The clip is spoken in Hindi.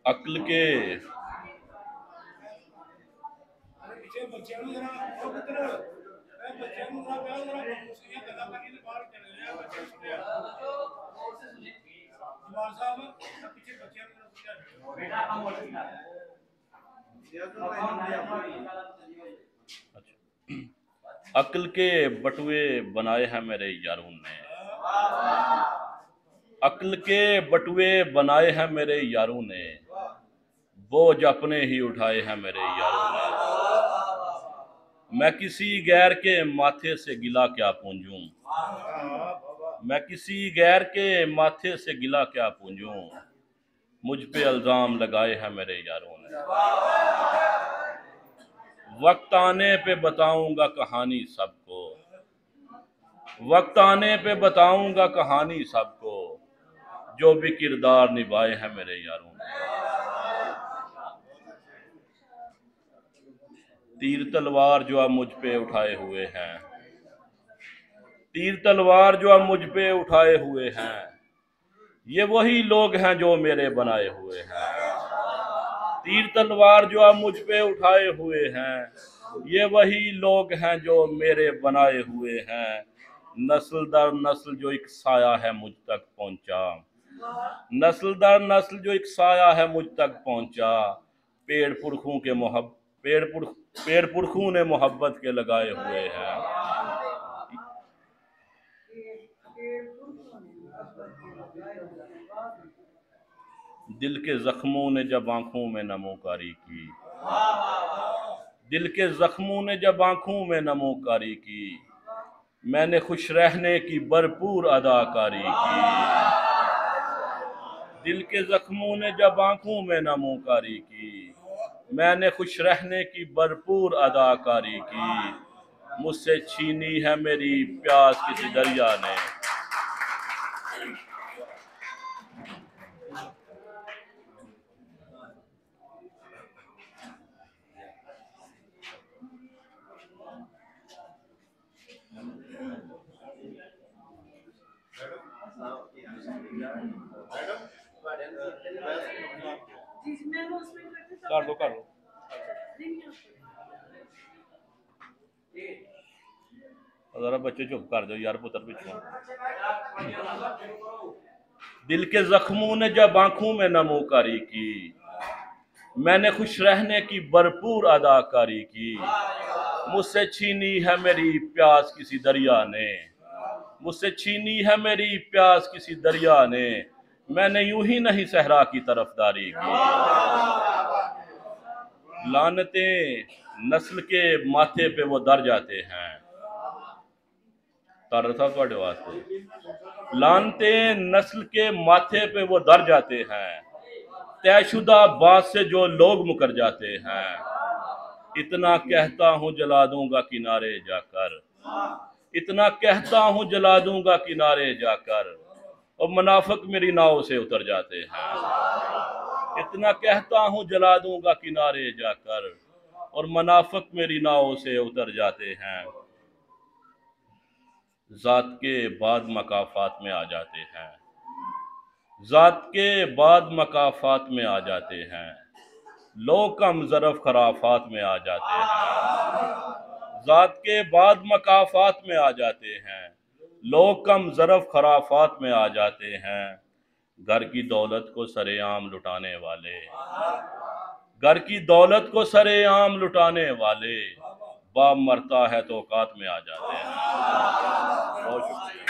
अक्ल के अक्ल के बटुए बनाए हैं मेरे यारों ने। अक्ल के बटुए बनाए हैं मेरे यारों ने, बोझ अपने ही उठाए हैं मेरे यारों ने। मैं किसी गैर के माथे से गिला क्या पूंजूं, मैं किसी गैर के माथे से गिला क्या पूंजूं, मुझ पे इल्जाम लगाए हैं मेरे यारों ने। वक्त आने पे बताऊंगा कहानी सबको, वक्त आने पे बताऊंगा कहानी सबको, जो भी किरदार निभाए हैं मेरे यारों ने। तीर तलवार जो अब मुझ पे उठाए हुए हैं, तीर तलवार जो अब मुझ पे उठाए हुए हैं, ये वही लोग हैं जो मेरे बनाए हुए हैं। तीर तलवार जो अब मुझ पे उठाए हुए हैं, ये वही लोग हैं जो मेरे बनाए हुए हैं। नस्ल दर नस्ल जो एक साया है मुझ तक पहुंचा, नस्ल दर नस्ल जो एक साया है मुझ तक पहुंचा। पेड़ पुरखों के पेड़ पुरखों ने मोहब्बत के लगाए हुए हैं। दिल के जख्मों ने जब आंखों में नमोकारी की, दिल के जख्मों ने जब आंखों में नमोकारी की, मैंने खुश रहने की भरपूर अदाकारी की। दिल के जख्मों ने जब आंखों में नमोकारी की, मैंने खुश रहने की भरपूर अदाकारी की। मुझसे छीनी है मेरी प्यास किसी दरिया ने। कर दो कर दो। जरा बच्चे चुप कर दो यार, पुत्र पिछू। दिल के जख्मों ने जब आंखों में नमोकारी की, मैंने खुश रहने की भरपूर अदाकारी की। मुझसे छीनी है मेरी प्यास किसी दरिया ने, मुझसे छीनी है मेरी प्यास किसी दरिया ने। मैंने यूं ही नहीं सहरा की तरफदारी की। लानतें नस्ल के माथे पे वो दर जाते हैं, तर था ਤੁਹਾਡੇ वास्ते। लानतें नस्ल के माथे पे वो दर जाते हैं, तयशुदा बात से जो लोग मुकर जाते हैं। इतना कहता हूँ जला दूंगा किनारे जाकर, इतना कहता हूँ जला दूंगा किनारे जाकर, और मुनाफिक मेरी नाव से उतर जाते हैं। इतना कहता हूँ जला दूंगा किनारे जाकर, और मुनाफिक मेरी नाव से उतर जाते हैं। जात के बाद मकाफात में आ जाते हैं, जात के बाद मकाफात में आ जाते हैं। लोग कम ज़रफ़ खराफात में आ जाते हैं। जात के बाद मकाफात में आ जाते हैं, लोग कम ज़रफ़ खराफात में आ जाते हैं। घर की दौलत को सरेआम लुटाने वाले, घर की दौलत को सरेआम लुटाने वाले, बाप मरता है तो औकात में आ जाते हैं। बहुत शुक्रिया।